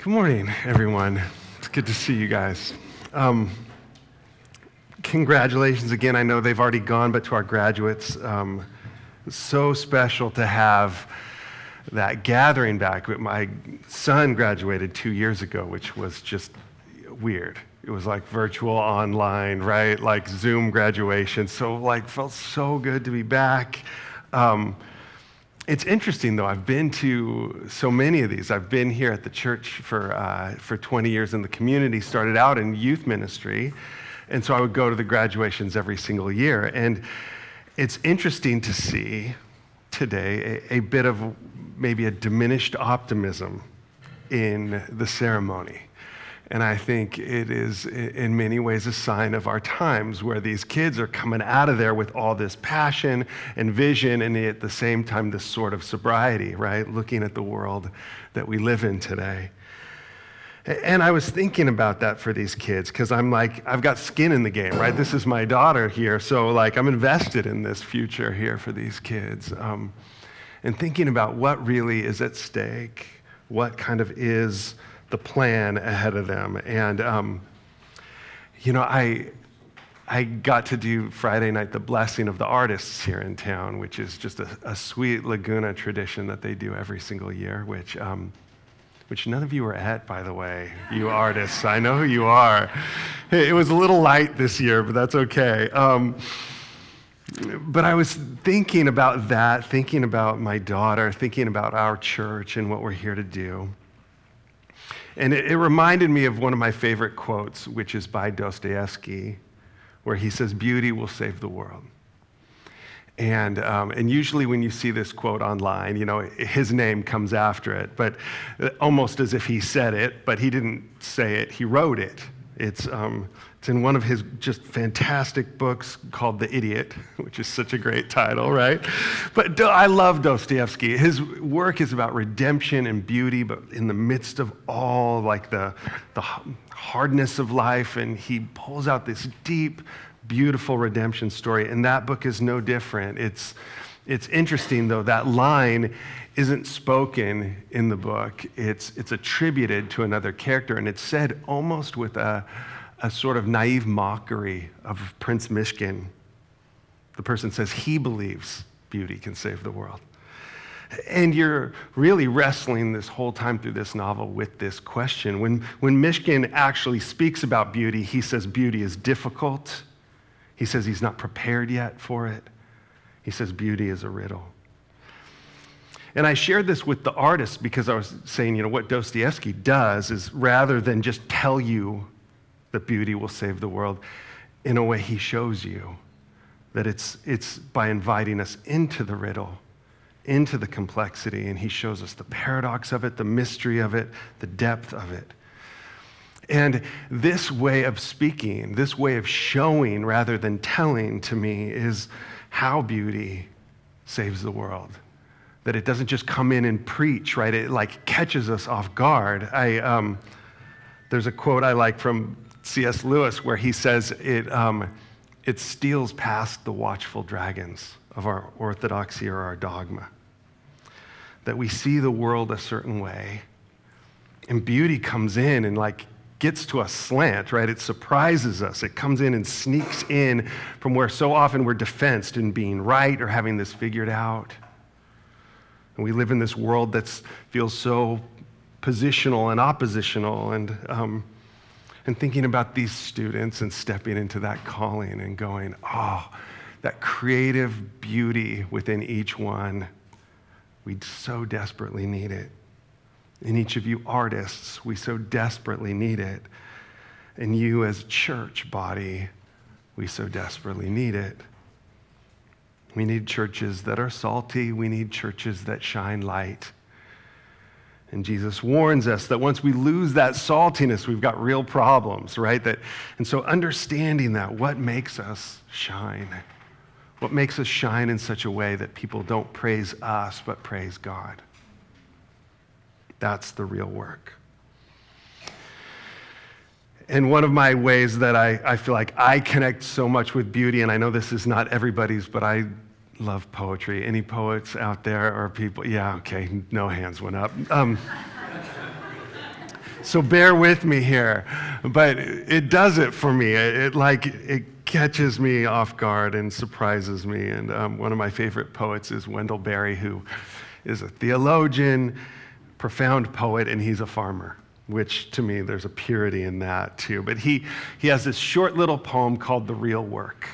Good morning, everyone. It's good to see you guys. Congratulations again. I know they've already gone, but to our graduates, it's so special to have that gathering back. My son graduated 2 years ago, which was just weird. It was like virtual online, right? Like Zoom graduation. So felt so good to be back. It's interesting, though. I've been to so many of these. I've been here at the church for 20 years in the community, started out in youth ministry, and so I would go to the graduations every single year. And it's interesting to see today a bit of maybe a diminished optimism in the ceremony. And I think it is in many ways a sign of our times where these kids are coming out of there with all this passion and vision and at the same time this sort of sobriety, right? Looking at the world that we live in today. And I was thinking about that for these kids because I'm like, I've got skin in the game, right? This is my daughter here. So I'm invested in this future here for these kids. And thinking about what really is at stake, what kind of is the plan ahead of them. And, I got to do Friday night the blessing of the artists here in town, which is just a sweet Laguna tradition that they do every single year, which none of you are at, by the way, you artists. I know who you are. It was a little light this year, but that's okay. But I was thinking about that, thinking about my daughter, thinking about our church and what we're here to do. And it reminded me of one of my favorite quotes, which is by Dostoevsky, where he says, "Beauty will save the world." And usually when you see this quote online, his name comes after it, but almost as if he said it, but he didn't say it, he wrote it. It's in one of his just fantastic books called The Idiot, which is such a great title, right? But I love Dostoevsky. His work is about redemption and beauty, but in the midst of all the hardness of life, and he pulls out this deep, beautiful redemption story, and that book is no different. It's interesting, though, that line isn't spoken in the book. It's attributed to another character, and it's said almost with a sort of naive mockery of Prince Mishkin. The person says he believes beauty can save the world. And you're really wrestling this whole time through this novel with this question. When Mishkin actually speaks about beauty, he says beauty is difficult. He says he's not prepared yet for it. He says beauty is a riddle. And I shared this with the artists because I was saying, what Dostoevsky does is rather than just tell you that beauty will save the world, in a way he shows you that it's by inviting us into the riddle, into the complexity, and he shows us the paradox of it, the mystery of it, the depth of it. And this way of speaking, this way of showing rather than telling to me is how beauty saves the world. That it doesn't just come in and preach, right? It catches us off guard. There's a quote I like from C.S. Lewis where he says it steals past the watchful dragons of our orthodoxy or our dogma. That we see the world a certain way, and beauty comes in and gets to a slant, right? It surprises us. It comes in and sneaks in from where so often we're defensed in being right or having this figured out. And we live in this world that feels so positional and oppositional, and thinking about these students and stepping into that calling and going, that creative beauty within each one, we so desperately need it. In each of you artists, we so desperately need it. And you as church body, we so desperately need it. We need churches that are salty. We need churches that shine light. And Jesus warns us that once we lose that saltiness, we've got real problems, right? And so understanding that, what makes us shine? What makes us shine in such a way that people don't praise us, but praise God? That's the real work. And one of my ways that I feel like I connect so much with beauty, and I know this is not everybody's, but I love poetry. Any poets out there or people? Yeah, okay, no hands went up. So bear with me here. But it does it for me. It catches me off guard and surprises me. And one of my favorite poets is Wendell Berry, who is a theologian, profound poet, and he's a farmer, which to me, there's a purity in that too. But he has this short little poem called The Real Work.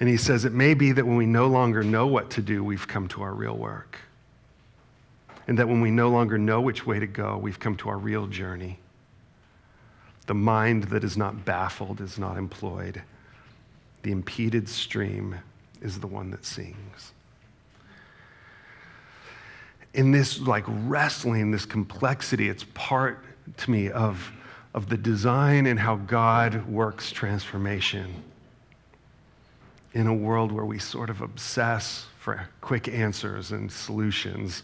And he says, it may be that when we no longer know what to do, we've come to our real work. And that when we no longer know which way to go, we've come to our real journey. The mind that is not baffled is not employed. The impeded stream is the one that sings. In this wrestling, this complexity, it's part to me of the design and how God works transformation in a world where we sort of obsess for quick answers and solutions.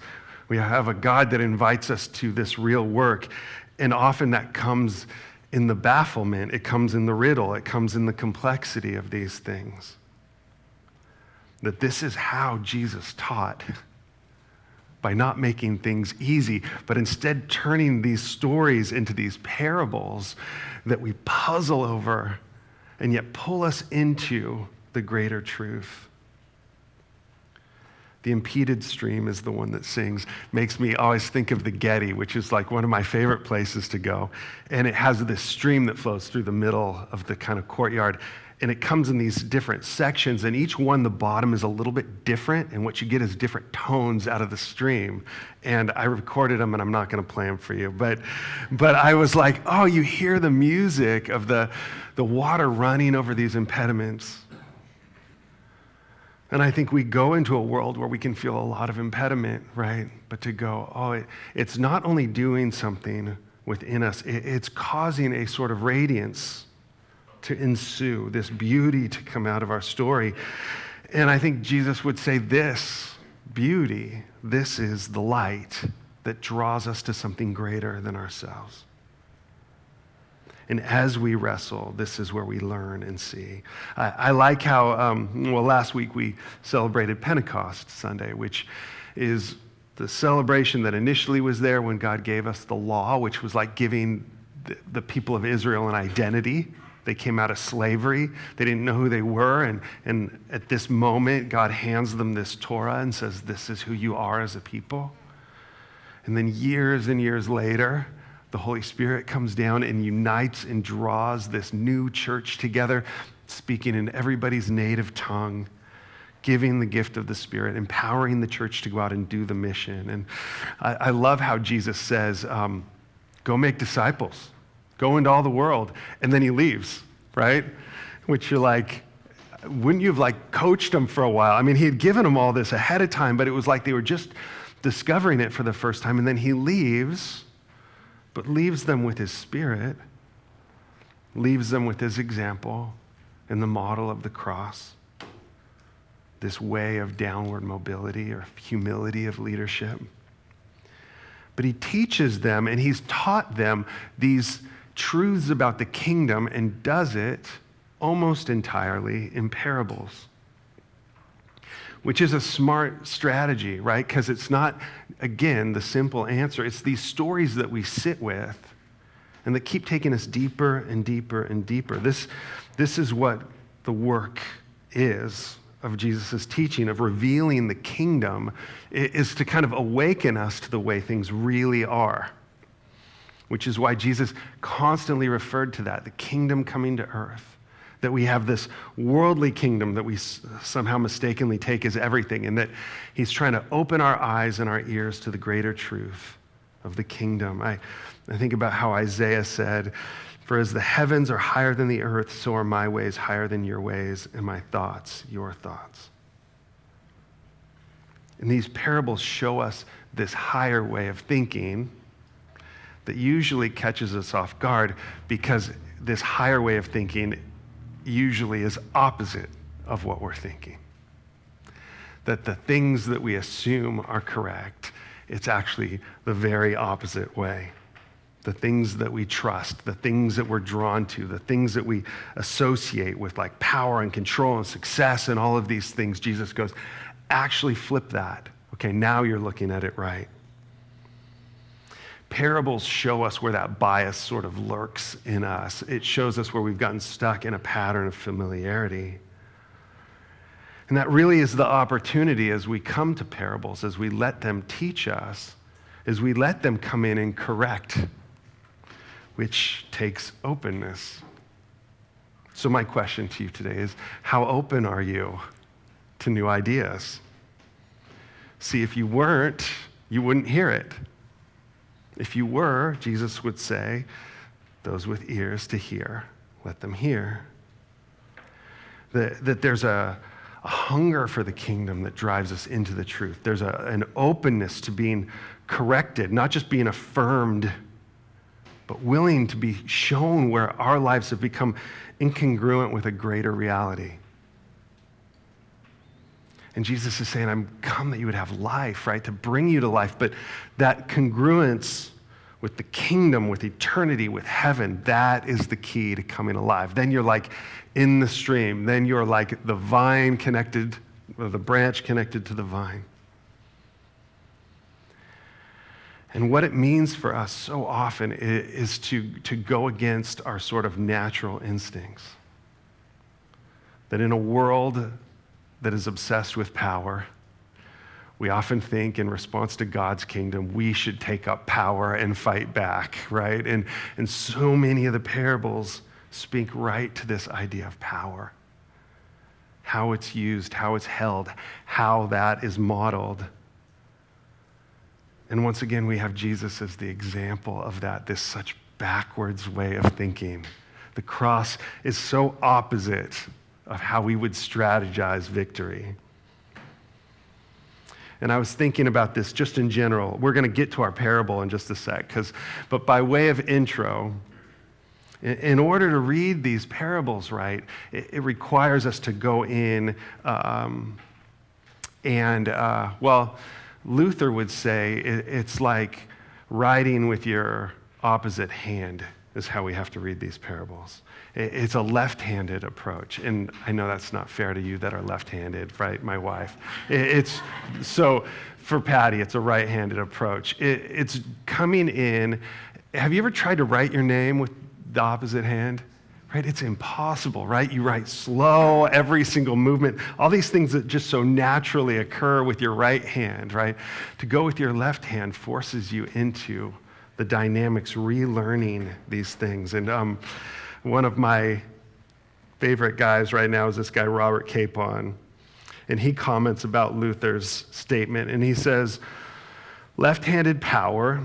We have a God that invites us to this real work, and often that comes in the bafflement, it comes in the riddle, it comes in the complexity of these things. That this is how Jesus taught, by not making things easy, but instead turning these stories into these parables that we puzzle over and yet pull us into the greater truth. The impeded stream is the one that sings. Makes me always think of the Getty, which is like one of my favorite places to go. And it has this stream that flows through the middle of the kind of courtyard. And it comes in these different sections, and each one, the bottom is a little bit different, and what you get is different tones out of the stream. And I recorded them, and I'm not going to play them for you. But I was like, oh, you hear the music of the water running over these impediments. And I think we go into a world where we can feel a lot of impediment, right? But to go, oh, it's not only doing something within us, it's causing a sort of radiance to ensue, this beauty to come out of our story. And I think Jesus would say this beauty, this is the light that draws us to something greater than ourselves. And as we wrestle, this is where we learn and see. I like how, last week we celebrated Pentecost Sunday, which is the celebration that initially was there when God gave us the law, which was like giving the people of Israel an identity. They came out of slavery. They didn't know who they were. And at this moment, God hands them this Torah and says, this is who you are as a people. And then years and years later, the Holy Spirit comes down and unites and draws this new church together, speaking in everybody's native tongue, giving the gift of the Spirit, empowering the church to go out and do the mission. And I love how Jesus says, go make disciples, go into all the world, and then he leaves, right? Which you're like, wouldn't you have coached them for a while? I mean, he had given them all this ahead of time, but it was like they were just discovering it for the first time, and then he leaves, but leaves them with his Spirit, leaves them with his example and the model of the cross, this way of downward mobility or humility of leadership. But he teaches them and he's taught them these truths about the kingdom and does it almost entirely in parables, which is a smart strategy, right? Because it's not, again, the simple answer. It's these stories that we sit with and that keep taking us deeper and deeper and deeper. This is what the work is of Jesus' teaching, of revealing the kingdom, is to kind of awaken us to the way things really are, which is why Jesus constantly referred to that, the kingdom coming to earth. That we have this worldly kingdom that we somehow mistakenly take as everything, and that he's trying to open our eyes and our ears to the greater truth of the kingdom. I think about how Isaiah said, for as the heavens are higher than the earth, so are my ways higher than your ways, and my thoughts your thoughts. And these parables show us this higher way of thinking that usually catches us off guard, because this higher way of thinking usually is opposite of what we're thinking. That the things that we assume are correct, it's actually the very opposite way. The things that we trust, the things that we're drawn to, the things that we associate with like power and control and success and all of these things, Jesus goes, actually flip that. Okay, now you're looking at it right. parables show us where that bias sort of lurks in us. It shows us where we've gotten stuck in a pattern of familiarity. And that really is the opportunity as we come to parables, as we let them teach us, as we let them come in and correct, which takes openness. So my question to you today is, how open are you to new ideas? See, if you weren't, you wouldn't hear it. If you were, Jesus would say, those with ears to hear, let them hear. That there's a hunger for the kingdom that drives us into the truth. There's an openness to being corrected, not just being affirmed, but willing to be shown where our lives have become incongruent with a greater reality. And Jesus is saying, I'm come that you would have life, right? To bring you to life. But that congruence with the kingdom, with eternity, with heaven, that is the key to coming alive. Then you're like in the stream. Then you're like the vine connected, or the branch connected to the vine. And what it means for us so often is to go against our sort of natural instincts. That in a world that is obsessed with power, we often think in response to God's kingdom, we should take up power and fight back, right? And so many of the parables speak right to this idea of power, how it's used, how it's held, how that is modeled. And once again, we have Jesus as the example of that, this such backwards way of thinking. The cross is so opposite of how we would strategize victory. And I was thinking about this just in general. We're going to get to our parable in just a sec, but by way of intro, in order to read these parables right, it requires us to go in Luther would say it's like writing with your opposite hand is how we have to read these parables. It's a left-handed approach. And I know that's not fair to you that are left-handed, right? My wife. So for Patty, it's a right-handed approach. It's coming in. Have you ever tried to write your name with the opposite hand? Right? It's impossible, right? You write slow, every single movement, all these things that just so naturally occur with your right hand, right? To go with your left hand forces you into the dynamics, relearning these things. And one of my favorite guys right now is this guy, Robert Capon. And he comments about Luther's statement, and he says, left-handed power,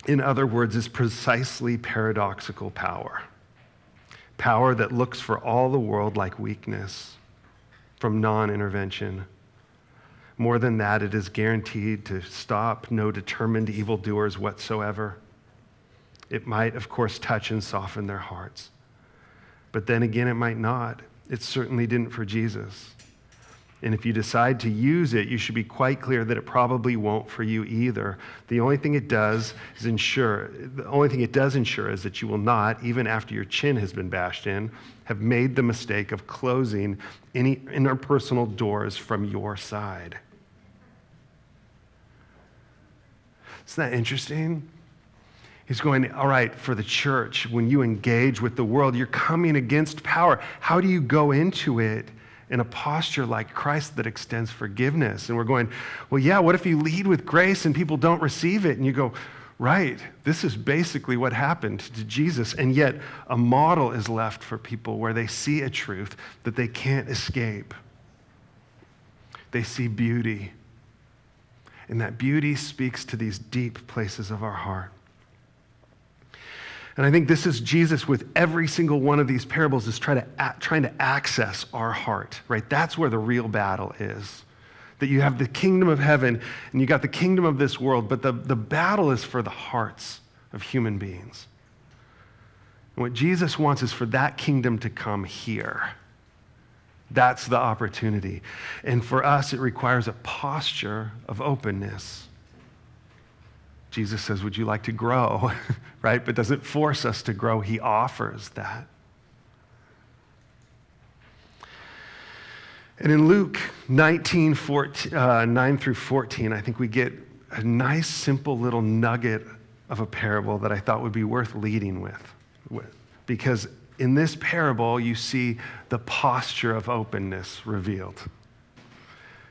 in other words, is precisely paradoxical power. Power that looks for all the world like weakness from non-intervention. More than that, it is guaranteed to stop no determined evildoers whatsoever. It might, of course, touch and soften their hearts. But then again, it might not. It certainly didn't for Jesus. And if you decide to use it, you should be quite clear that it probably won't for you either. The only thing it does ensure is that you will not, even after your chin has been bashed in, have made the mistake of closing any interpersonal doors from your side. Isn't that interesting? He's going, all right, for the church, when you engage with the world, you're coming against power. How do you go into it in a posture like Christ that extends forgiveness? And we're going, well, yeah, what if you lead with grace and people don't receive it? And you go, right, this is basically what happened to Jesus. And yet a model is left for people where they see a truth that they can't escape. They see beauty. And that beauty speaks to these deep places of our heart. And I think this is Jesus with every single one of these parables is trying to access our heart, right? That's where the real battle is. That you have the kingdom of heaven and you got the kingdom of this world, but the battle is for the hearts of human beings. And what Jesus wants is for that kingdom to come here. That's the opportunity. And for us, it requires a posture of openness. Jesus says, would you like to grow, right? But doesn't force us to grow. He offers that. And in Luke 19, 9 through 14, I think we get a nice, simple little nugget of a parable that I thought would be worth leading with. Because in this parable, you see the posture of openness revealed.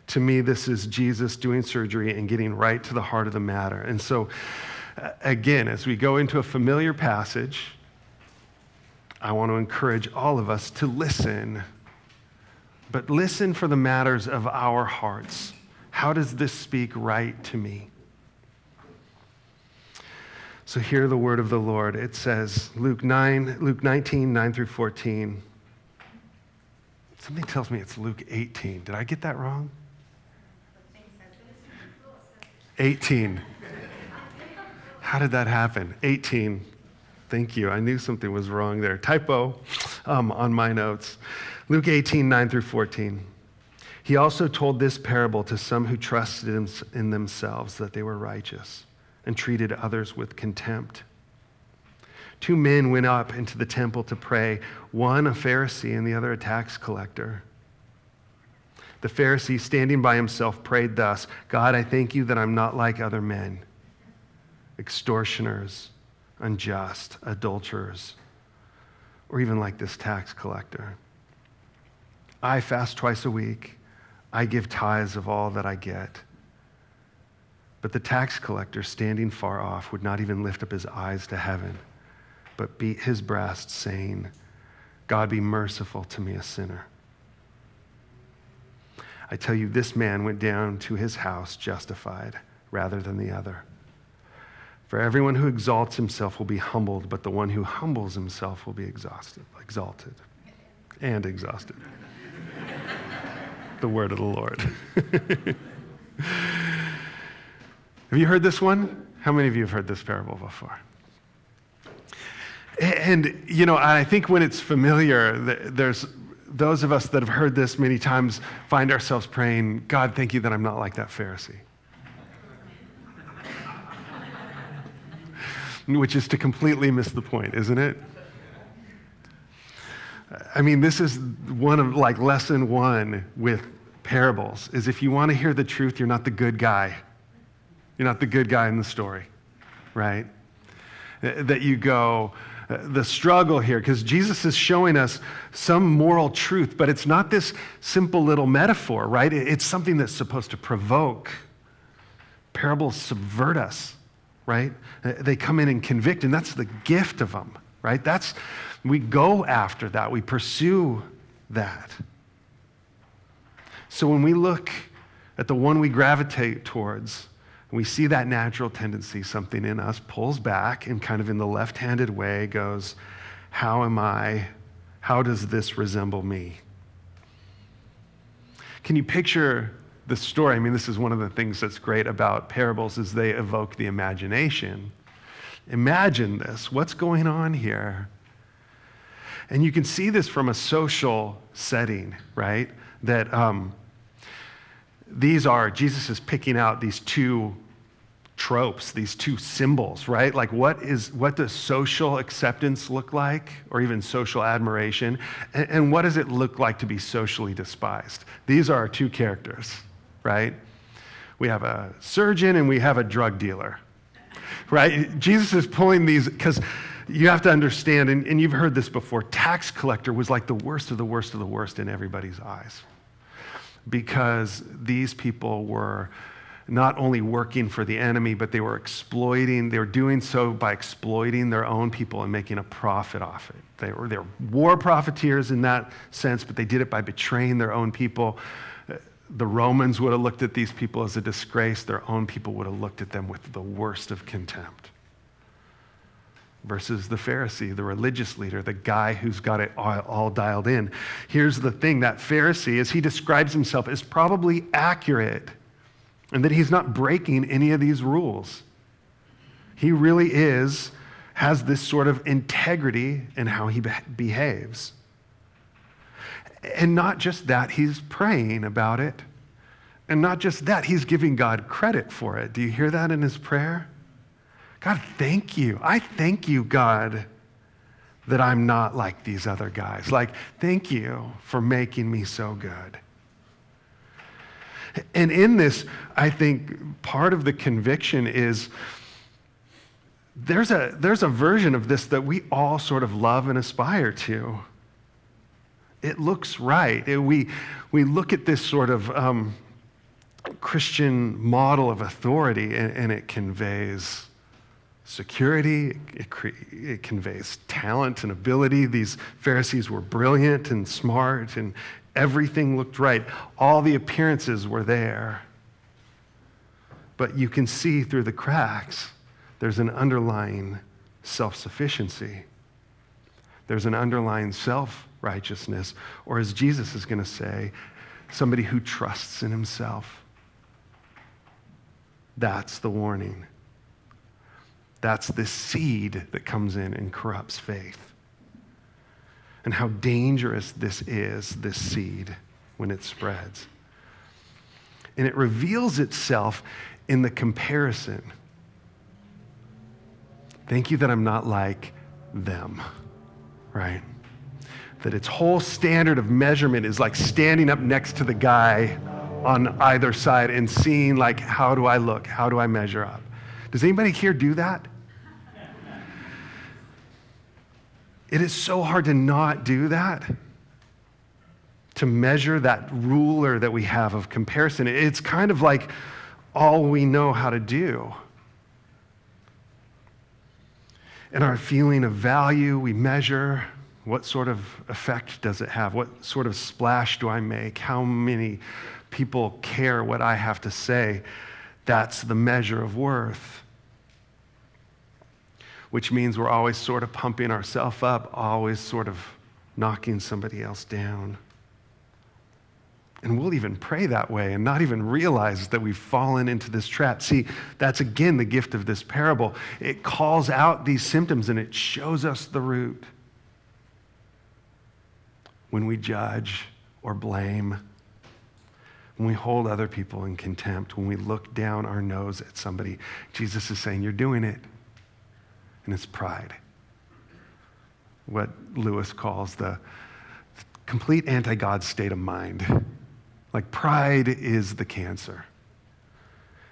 To me, this is Jesus doing surgery and getting right to the heart of the matter. And so, again, as we go into a familiar passage, I want to encourage all of us to listen, but listen for the matters of our hearts. How does this speak right to me? So hear the word of the Lord. It says, Luke 19, 9 through 14. Something tells me it's Luke 18. Did I get that wrong? 18. How did that happen? 18. Thank you. I knew something was wrong there. Typo on my notes. Luke 18, 9 through 14. He also told this parable to some who trusted in themselves that they were righteous and treated others with contempt. 2 men went up into the temple to pray, one a Pharisee and the other a tax collector. The Pharisee, standing by himself, prayed thus, God, I thank you that I'm not like other men, extortioners, unjust, adulterers, or even like this tax collector. I fast twice a week. I give tithes of all that I get. But the tax collector, standing far off, would not even lift up his eyes to heaven, but beat his breast, saying, God, be merciful to me, a sinner. I tell you, this man went down to his house justified rather than the other. For everyone who exalts himself will be humbled, but the one who humbles himself will be exalted. The word of the Lord. Have you heard this one? How many of you have heard this parable before? And, I think when it's familiar, there's those of us that have heard this many times find ourselves praying, God, thank you that I'm not like that Pharisee. Which is to completely miss the point, isn't it? I mean, this is one of lesson 1 with parables, is if you want to hear the truth, you're not the good guy. You're not the good guy in the story, right? That you go, the struggle here, because Jesus is showing us some moral truth, but it's not this simple little metaphor, right? It's something that's supposed to provoke. Parables subvert us, right? They come in and convict, and that's the gift of them, right? We go after that. We pursue that. So when we look at the one we gravitate towards, we see that natural tendency, something in us pulls back and kind of in the left-handed way goes, how does this resemble me? Can you picture the story? I mean, this is one of the things that's great about parables is they evoke the imagination. Imagine this. What's going on here? And you can see this from a social setting, right? That Jesus is picking out these 2 tropes, these 2 symbols, right? Like what does social acceptance look like, or even social admiration? And what does it look like to be socially despised? These are our 2 characters, right? We have a surgeon and we have a drug dealer, right? Jesus is pulling these, because you have to understand, and you've heard this before, tax collector was like the worst of the worst of the worst in everybody's eyes. Because these people were not only working for the enemy, but they were doing so by exploiting their own people and making a profit off it. They were war profiteers in that sense, but they did it by betraying their own people. The Romans would have looked at these people as a disgrace. Their own people would have looked at them with the worst of contempt. Versus the Pharisee, the religious leader, the guy who's got it all dialed in. Here's the thing, that Pharisee, as he describes himself, is probably accurate, and that he's not breaking any of these rules. He really has this sort of integrity in how he behaves. And not just that, he's praying about it. And not just that, he's giving God credit for it. Do you hear that in his prayer? God, thank you. I thank you, God, that I'm not like these other guys. Thank you for making me so good. And in this, I think part of the conviction is there's a version of this that we all sort of love and aspire to. It looks right. We look at this sort of Christian model of authority, and it conveys security, it conveys talent and ability. These Pharisees were brilliant and smart, and everything looked right. All the appearances were there. But you can see through the cracks, there's an underlying self-sufficiency. There's an underlying self-righteousness, or as Jesus is going to say, somebody who trusts in himself. That's the warning. That's the seed that comes in and corrupts faith. And how dangerous this is, this seed, when it spreads. And it reveals itself in the comparison. Thank you that I'm not like them, right? That its whole standard of measurement is like standing up next to the guy on either side and seeing, like, how do I look? How do I measure up? Does anybody here do that? It is so hard to not do that, to measure that ruler that we have of comparison. It's kind of like all we know how to do. And our feeling of value, we measure. What sort of effect does it have? What sort of splash do I make? How many people care what I have to say? That's the measure of worth. Which means we're always sort of pumping ourselves up, always sort of knocking somebody else down. And we'll even pray that way and not even realize that we've fallen into this trap. See, that's again the gift of this parable. It calls out these symptoms and it shows us the root. When we judge or blame, when we hold other people in contempt, when we look down our nose at somebody, Jesus is saying, you're doing it. And it's pride. What Lewis calls the complete anti-God state of mind. Like, pride is the cancer.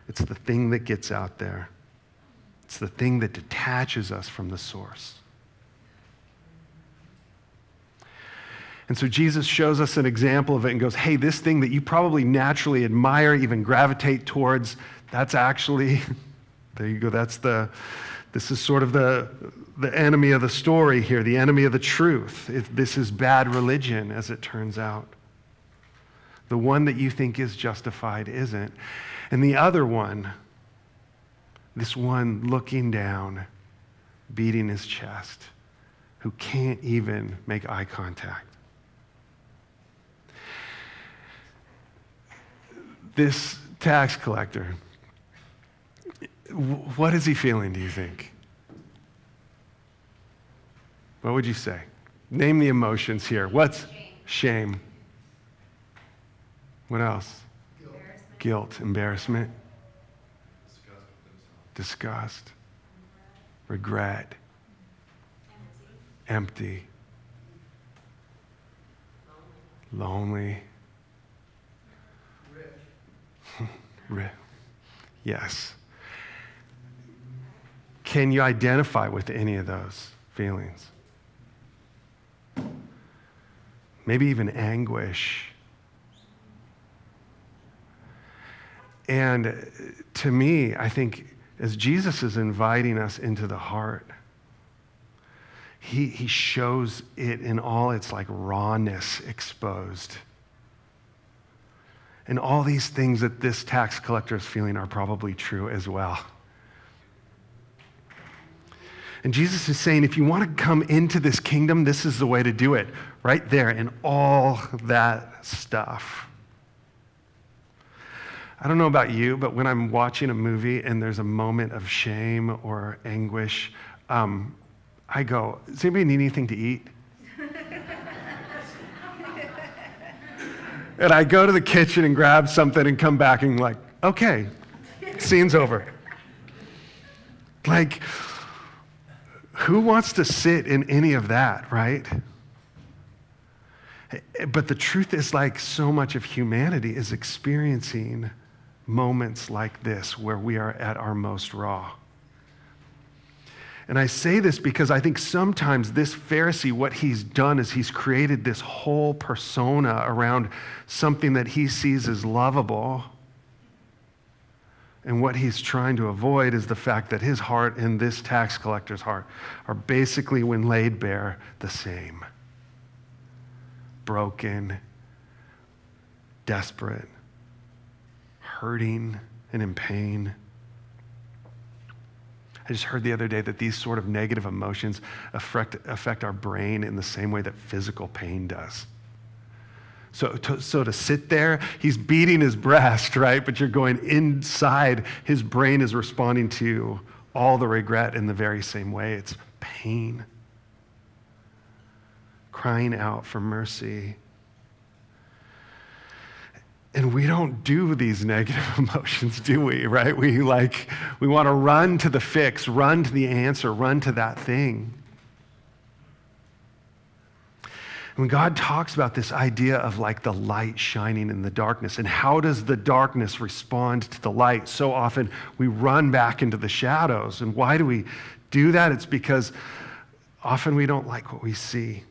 It's the thing that gets out there. It's the thing that detaches us from the source. And so Jesus shows us an example of it and goes, hey, this thing that you probably naturally admire, even gravitate towards, that's actually, there you go, this is sort of the enemy of the story here, the enemy of the truth. This is bad religion, as it turns out. The one that you think is justified isn't. And the other one, this one looking down, beating his chest, who can't even make eye contact. This tax collector, what is he feeling, do you think? What would you say? Name the emotions here. What's shame? What else? Guilt, embarrassment, disgust, regret, empty, lonely. Yes. Can you identify with any of those feelings? Maybe even anguish. And to me, I think as Jesus is inviting us into the heart, he shows it in all its like rawness exposed. And all these things that this tax collector is feeling are probably true as well. And Jesus is saying, if you want to come into this kingdom, this is the way to do it. Right there in all that stuff. I don't know about you, but when I'm watching a movie and there's a moment of shame or anguish, I go, does anybody need anything to eat? And I go to the kitchen and grab something and come back and like, okay, scene's over. Like, who wants to sit in any of that, right? But the truth is, like, so much of humanity is experiencing moments like this where we are at our most raw. And I say this because I think sometimes this Pharisee, what he's done is he's created this whole persona around something that he sees as lovable. And what he's trying to avoid is the fact that his heart and this tax collector's heart are basically, when laid bare, the same. Broken, desperate, hurting, and in pain. I just heard the other day that these sort of negative emotions affect our brain in the same way that physical pain does. So to sit there, he's beating his breast, right? But you're going inside, his brain is responding to all the regret in the very same way. It's pain. Crying out for mercy. And we don't do these negative emotions, do we, right? We want to run to the fix, run to the answer, run to that thing. When God talks about this idea of like the light shining in the darkness, and how does the darkness respond to the light? So often we run back into the shadows. And why do we do that? It's because often we don't like what we see.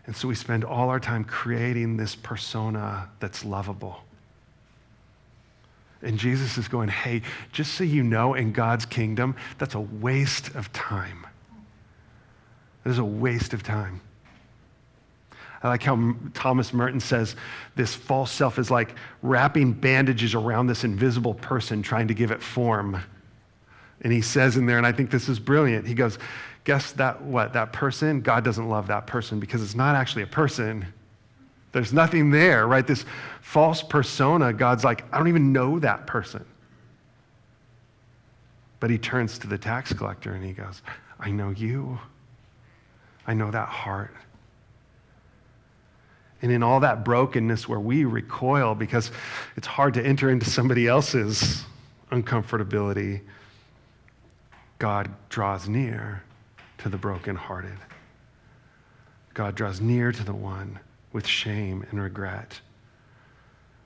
And so we spend all our time creating this persona that's lovable. And Jesus is going, hey, just so you know, in God's kingdom, that's a waste of time. It is a waste of time. I like how Thomas Merton says this false self is like wrapping bandages around this invisible person trying to give it form. And he says in there, and I think this is brilliant, he goes, guess that person, God doesn't love that person because it's not actually a person. There's nothing there, right? This false persona, God's like, I don't even know that person. But he turns to the tax collector and he goes, I know you. I know that heart. And in all that brokenness where we recoil because it's hard to enter into somebody else's uncomfortability, God draws near to the brokenhearted. God draws near to the one with shame and regret.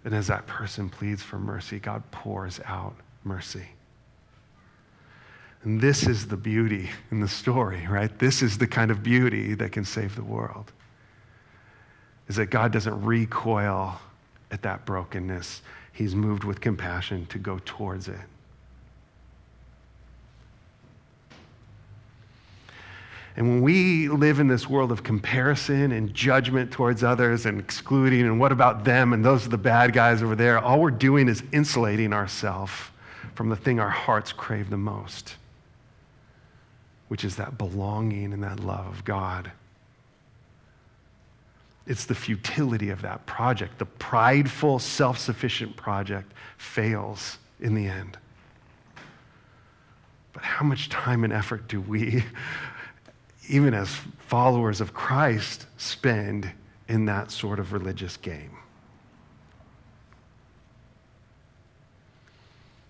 And as that person pleads for mercy, God pours out mercy. And this is the beauty in the story, right? This is the kind of beauty that can save the world. Is that God doesn't recoil at that brokenness. He's moved with compassion to go towards it. And when we live in this world of comparison and judgment towards others and excluding, and what about them, and those are the bad guys over there, all we're doing is insulating ourselves from the thing our hearts crave the most, which is that belonging and that love of God. It's the futility of that project. The prideful, self-sufficient project fails in the end. But how much time and effort do we, even as followers of Christ, spend in that sort of religious game?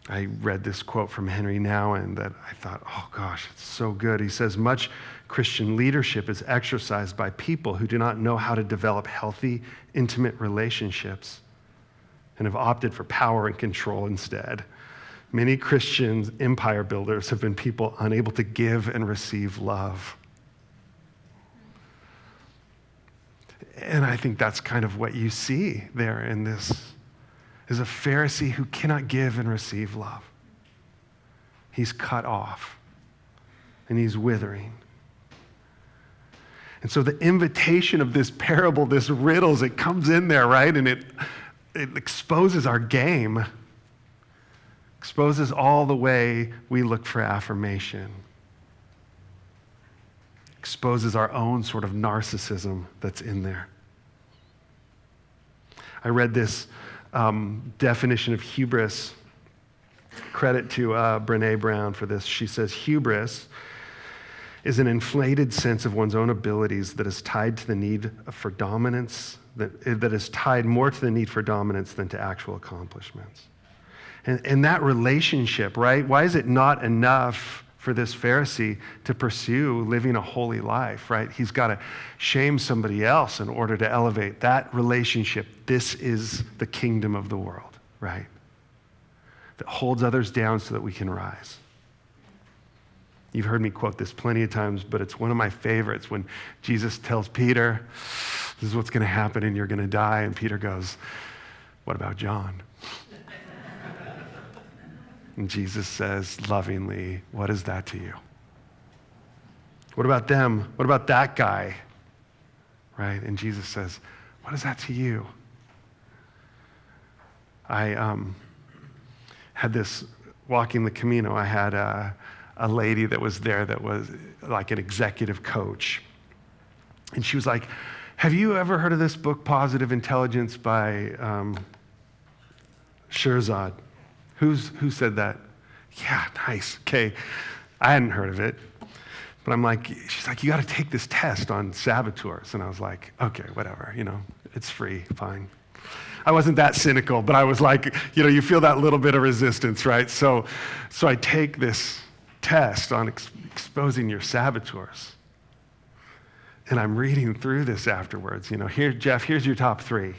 I read this quote from Henry Nouwen that I thought, oh gosh, it's so good. He says, much Christian leadership is exercised by people who do not know how to develop healthy, intimate relationships and have opted for power and control instead. Many Christian empire builders have been people unable to give and receive love. And I think that's kind of what you see there in this, is a Pharisee who cannot give and receive love. He's cut off and he's withering. And so the invitation of this parable, this riddles, it comes in there, right? And it exposes our game, exposes all the way we look for affirmation, exposes our own sort of narcissism that's in there. I read this definition of hubris. Credit to Brené Brown for this. She says, hubris is an inflated sense of one's own abilities that is tied to the need for dominance, that is tied more to the need for dominance than to actual accomplishments. And that relationship, right? Why is it not enough for this Pharisee to pursue living a holy life, right? He's got to shame somebody else in order to elevate that relationship. This is the kingdom of the world, right? that holds others down so that we can rise. You've heard me quote this plenty of times, but it's one of my favorites when Jesus tells Peter, this is what's going to happen and you're going to die. And Peter goes, what about John? And Jesus says lovingly, what is that to you? What about them? What about that guy? Right? And Jesus says, what is that to you? I had this, walking the Camino, I had a lady that was there that was like an executive coach. And she was like, have you ever heard of this book, Positive Intelligence by Shirzad? Who said that? Yeah, nice. Okay. I hadn't heard of it. But I'm like, she's like, you got to take this test on saboteurs. And I was like, okay, whatever, it's free, fine. I wasn't that cynical, but I was like, you feel that little bit of resistance, right? So I take this test on exposing your saboteurs. And I'm reading through this afterwards. Here, Jeff, here's your top 3.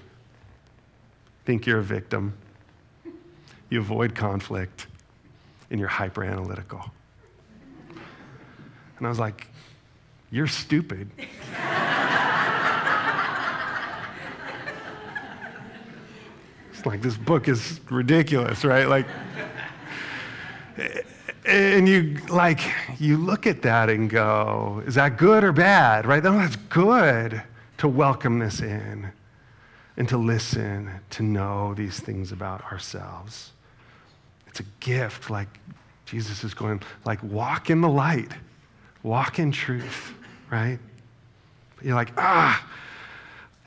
Think you're a victim. You avoid conflict. And you're hyper analytical. And I was like, you're stupid. It's like, this book is ridiculous, right? Like, and you look at that and go, is that good or bad, right? No, that's good to welcome this in and to listen, to know these things about ourselves. It's a gift, like Jesus is going, like, walk in the light. Walk in truth, right? You're like, I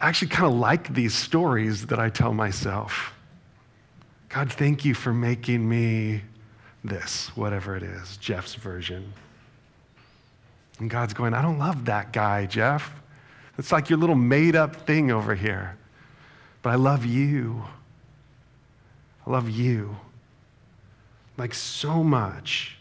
actually kind of like these stories that I tell myself. God, thank you for making me this, whatever it is, Jeff's version. And God's going, I don't love that guy, Jeff. It's like your little made-up thing over here. But I love you. I love you. Like so much.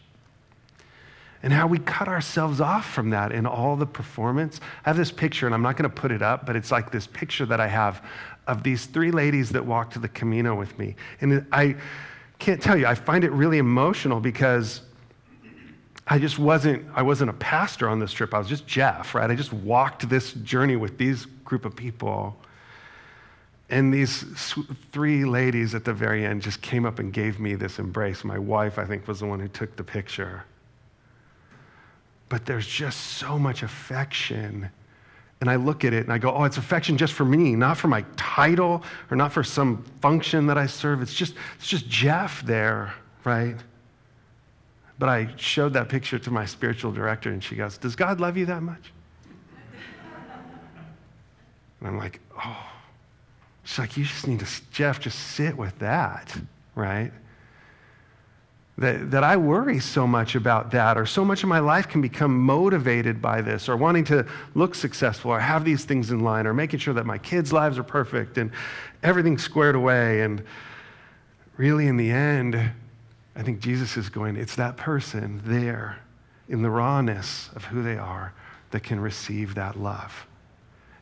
And how we cut ourselves off from that in all the performance. I have this picture, and I'm not going to put it up, but it's like this picture that I have of these 3 ladies that walked to the Camino with me. And I can't tell you, I find it really emotional because I wasn't a pastor on this trip. I was just Jeff, right? I just walked this journey with these group of people. And these 3 ladies at the very end just came up and gave me this embrace. My wife, I think, was the one who took the picture. But there's just so much affection. And I look at it and I go, it's affection just for me, not for my title or not for some function that I serve. It's just Jeff there, right? But I showed that picture to my spiritual director and she goes, does God love you that much? And I'm like, She's like, you just need to, Jeff, just sit with that, right? That I worry so much about that, or so much of my life can become motivated by this, or wanting to look successful, or have these things in line, or making sure that my kids' lives are perfect and everything's squared away. And really, in the end, I think Jesus is going, it's that person there in the rawness of who they are that can receive that love.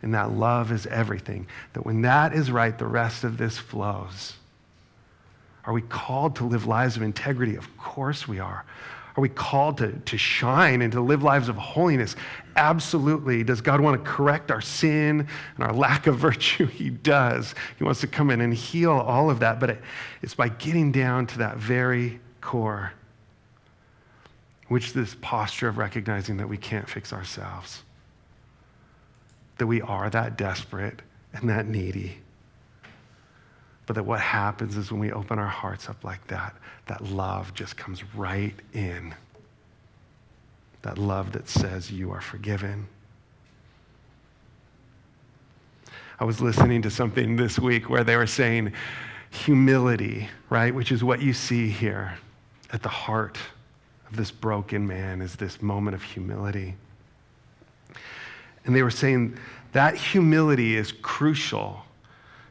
And that love is everything. That when that is right, the rest of this flows. Are we called to live lives of integrity? Of course we are. Are we called to shine and to live lives of holiness? Absolutely. Does God want to correct our sin and our lack of virtue? He does. He wants to come in and heal all of that. But it's by getting down to that very core, which this posture of recognizing that we can't fix ourselves, that we are that desperate and that needy. But that what happens is when we open our hearts up like that, that love just comes right in. That love that says you are forgiven. I was listening to something this week where they were saying humility, right? Which is what you see here at the heart of this broken man, is this moment of humility. And they were saying that humility is crucial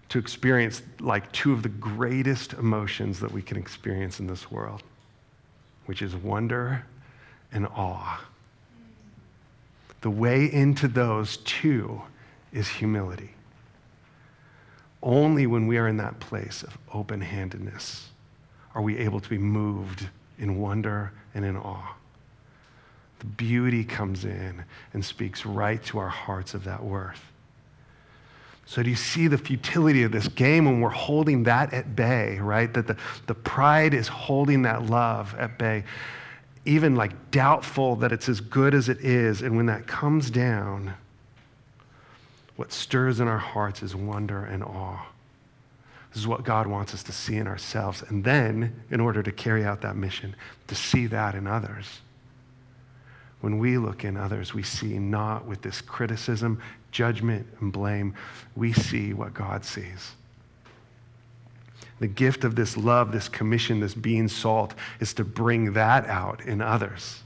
to experience like 2 of the greatest emotions that we can experience in this world, which is wonder and awe. The way into those 2 is humility. Only when we are in that place of open-handedness, are we able to be moved in wonder and in awe. The beauty comes in and speaks right to our hearts of that worth. So do you see the futility of this game when we're holding that at bay, right? That the pride is holding that love at bay, even like doubtful that it's as good as it is. And when that comes down, what stirs in our hearts is wonder and awe. This is what God wants us to see in ourselves. And then, in order to carry out that mission, to see that in others. When we look in others, we see not with this criticism, judgment, and blame. We see what God sees. The gift of this love, this commission, this being salt, is to bring that out in others.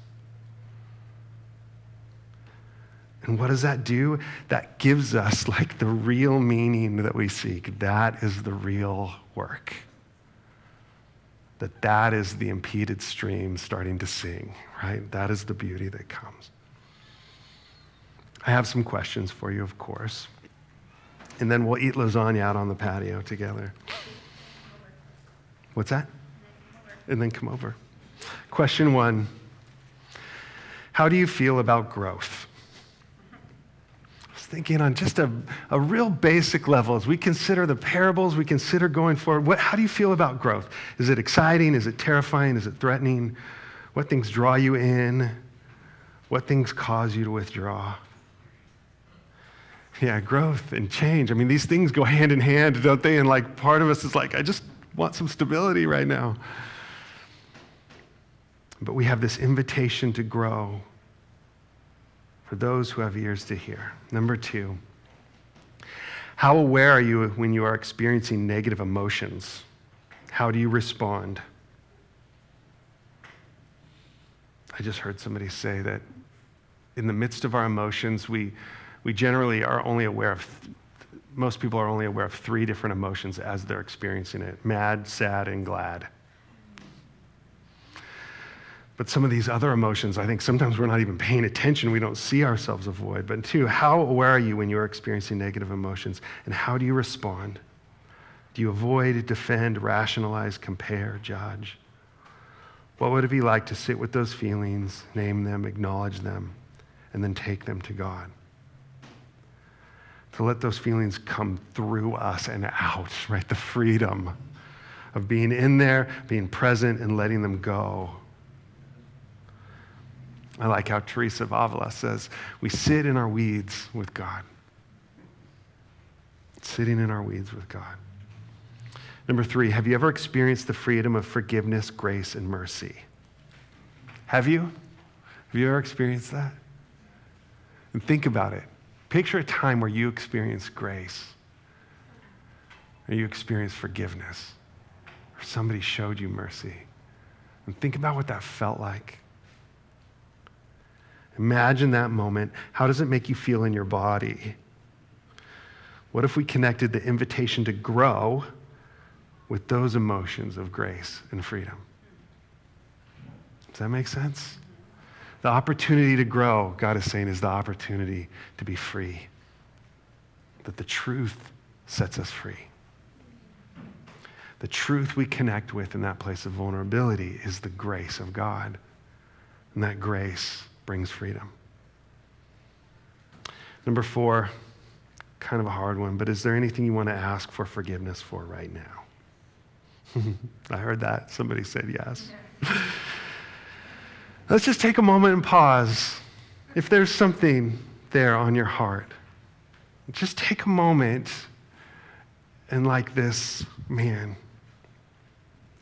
And what does that do? That gives us like the real meaning that we seek. That is the real work. That is the impeded stream starting to sing, right? That is the beauty that comes. I have some questions for you, of course. And then we'll eat lasagna out on the patio together. What's that? And then come over. Question 1. How do you feel about growth? Thinking on just a real basic level, as we consider the parables, we consider going forward, how do you feel about growth? Is it exciting? Is it terrifying? Is it threatening? What things draw you in? What things cause you to withdraw? Yeah, growth and change. I mean, these things go hand in hand, don't they? And like part of us is like, I just want some stability right now. But we have this invitation to grow for those who have ears to hear. Number 2, how aware are you when you are experiencing negative emotions? How do you respond? I just heard somebody say that in the midst of our emotions, we generally are only aware of, most people are only aware of 3 different emotions as they're experiencing it: mad, sad, and glad. But some of these other emotions, I think sometimes we're not even paying attention. We don't see ourselves avoid. But 2, how aware are you when you're experiencing negative emotions? And how do you respond? Do you avoid, defend, rationalize, compare, judge? What would it be like to sit with those feelings, name them, acknowledge them, and then take them to God? To let those feelings come through us and out, right? The freedom of being in there, being present, and letting them go. I like how Teresa of Avila says, we sit in our weeds with God. Sitting in our weeds with God. Number 3, have you ever experienced the freedom of forgiveness, grace, and mercy? Have you? Have you ever experienced that? And think about it. Picture a time where you experienced grace, or you experienced forgiveness, or somebody showed you mercy. And think about what that felt like. Imagine that moment. How does it make you feel in your body? What if we connected the invitation to grow with those emotions of grace and freedom? Does that make sense? The opportunity to grow, God is saying, is the opportunity to be free. That the truth sets us free. The truth we connect with in that place of vulnerability is the grace of God. And that grace brings freedom. Number 4, kind of a hard one, but is there anything you want to ask for forgiveness for right now? I heard that. Somebody said yes. Let's just take a moment and pause. If there's something there on your heart, just take a moment and like this man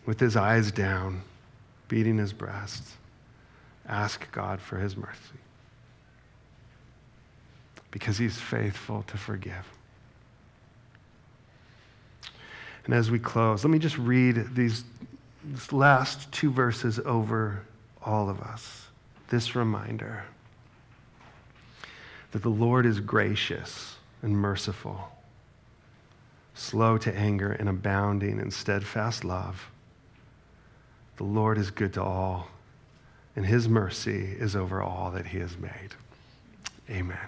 with his eyes down, beating his breast, ask God for his mercy. Because he's faithful to forgive. And as we close, let me just read these last 2 verses over all of us. This reminder that the Lord is gracious and merciful, slow to anger and abounding in steadfast love. The Lord is good to all, and his mercy is over all that he has made. Amen.